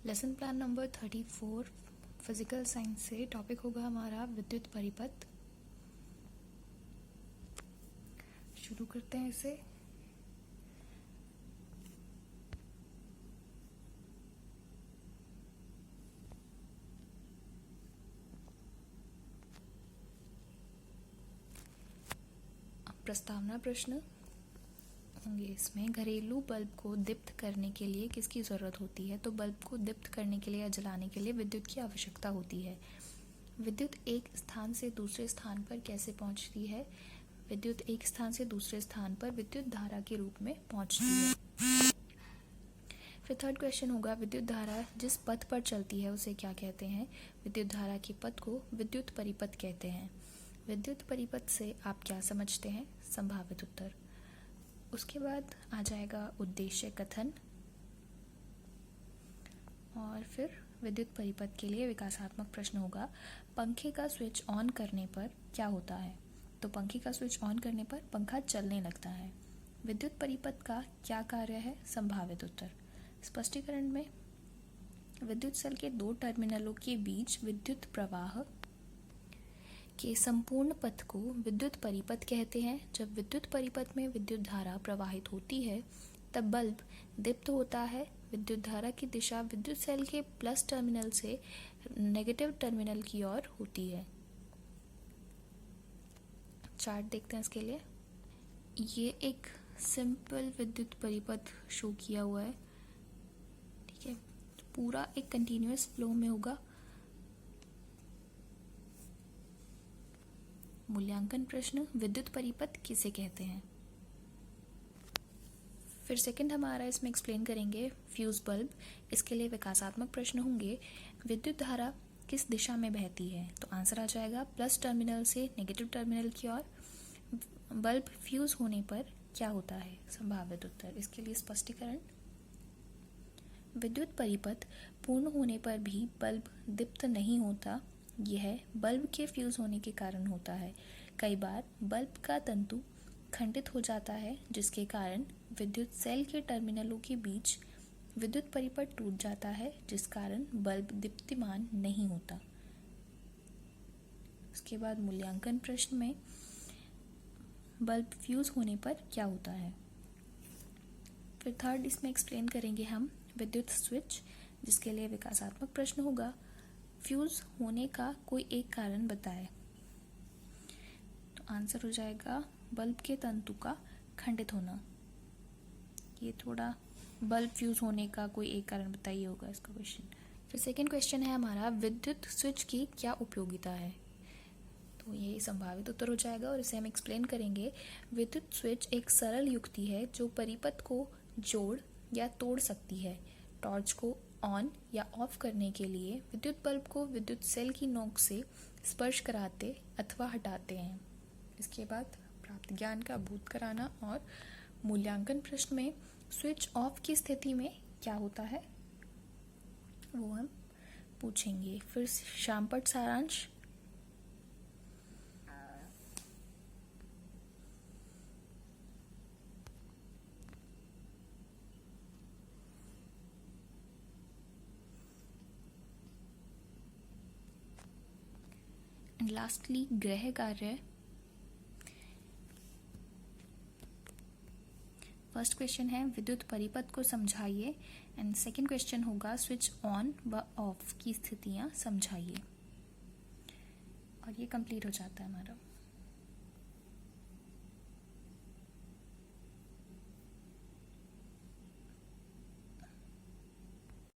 Lesson plan number 34 physical science से topic होगा हमारा विद्युत परिपथ। शुरू करते हैं इसे। प्रस्तावना प्रश्न होंगे इसमें। घरेलू बल्ब को दीप्त करने के लिए किसकी ज़रूरत होती है? तो बल्ब को दीप्त करने के लिए या जलाने के लिए विद्युत की आवश्यकता होती है। विद्युत एक स्थान से दूसरे स्थान पर कैसे पहुंचती है? विद्युत एक स्थान से दूसरे स्थान पर विद्युत धारा के रूप में पहुंचती है। फिर थर्ड क्वेश्चन होगा, विद्युत धारा जिस पथ पर चलती है उसे क्या कहते हैं? विद्युत धारा के पथ को विद्युत परिपथ कहते हैं। विद्युत परिपथ से आप क्या समझते हैं? संभावित उत्तर। उसके बाद आ जाएगा उद्देश्य कथन और फिर विद्युत परिपथ के लिए विकासात्मक प्रश्न होगा। पंखे का स्विच ऑन करने पर क्या होता है? तो पंखे का स्विच ऑन करने पर पंखा चलने लगता है। विद्युत परिपथ का क्या कार्य है? संभावित उत्तर। स्पष्टीकरण में विद्युत सेल के दो टर्मिनलों के बीच विद्युत प्रवाह के संपूर्ण पथ को विद्युत परिपथ कहते हैं। जब विद्युत परिपथ में विद्युत धारा प्रवाहित होती है तब बल्ब दीप्त होता है। विद्युत धारा की दिशा विद्युत सेल के प्लस टर्मिनल से नेगेटिव टर्मिनल की ओर होती है। चार्ट देखते हैं इसके लिए। ये एक सिंपल विद्युत परिपथ शो किया हुआ है, ठीक है। पूरा एक कंटिन्यूअस फ्लो में होगा। मूल्यांकन प्रश्न, विद्युत परिपथ किसे कहते हैं? फिर सेकंड हमारा इसमें एक्सप्लेन करेंगे फ्यूज बल्ब। इसके लिए विकासात्मक प्रश्न होंगे। विद्युत धारा किस दिशा में बहती है? तो आंसर आ जाएगा प्लस टर्मिनल से नेगेटिव टर्मिनल की ओर। बल्ब फ्यूज होने पर क्या होता है? संभावित उत्तर। इसके लिए स्पष्टीकरण, विद्युत परिपथ पूर्ण होने पर भी बल्ब दीप्त नहीं होता। यह बल्ब के फ्यूज होने के कारण होता है। कई बार बल्ब का तंतु खंडित हो जाता है जिसके कारण विद्युत सेल के टर्मिनलों के बीच विद्युत परिपथ टूट जाता है जिस कारण बल्ब दीप्तिमान नहीं होता। उसके बाद मूल्यांकन प्रश्न में बल्ब फ्यूज होने पर क्या होता है। फिर थर्ड इसमें एक्सप्लेन करेंगे हम विद्युत स्विच, जिसके लिए विकासात्मक प्रश्न होगा। फ्यूज होने का कोई एक कारण बताएं। तो आंसर हो जाएगा बल्ब के तंतु का खंडित होना। ये थोड़ा बल्ब फ्यूज होने का कोई एक कारण बताइए होगा इसका क्वेश्चन। फिर सेकंड क्वेश्चन है हमारा, विद्युत स्विच की क्या उपयोगिता है? तो ये संभावित उत्तर हो जाएगा और इसे हम एक्सप्लेन करेंगे। विद्युत स्विच एक सरल युक्ति है जो परिपथ को जोड़ या तोड़ सकती है। टॉर्च को ऑन या ऑफ करने के लिए विद्युत बल्ब को विद्युत सेल की नोक से स्पर्श कराते अथवा हटाते हैं। इसके बाद प्राप्त ज्ञान का बोध कराना और मूल्यांकन प्रश्न में स्विच ऑफ की स्थिति में क्या होता है वो हम पूछेंगे। फिर शामपट सारांश, एंड लास्टली गृह कार्य। फर्स्ट क्वेश्चन है विद्युत परिपथ को समझाइए एंड सेकंड क्वेश्चन होगा स्विच ऑन व ऑफ की स्थितियां समझाइए। और ये कंप्लीट हो जाता है हमारा।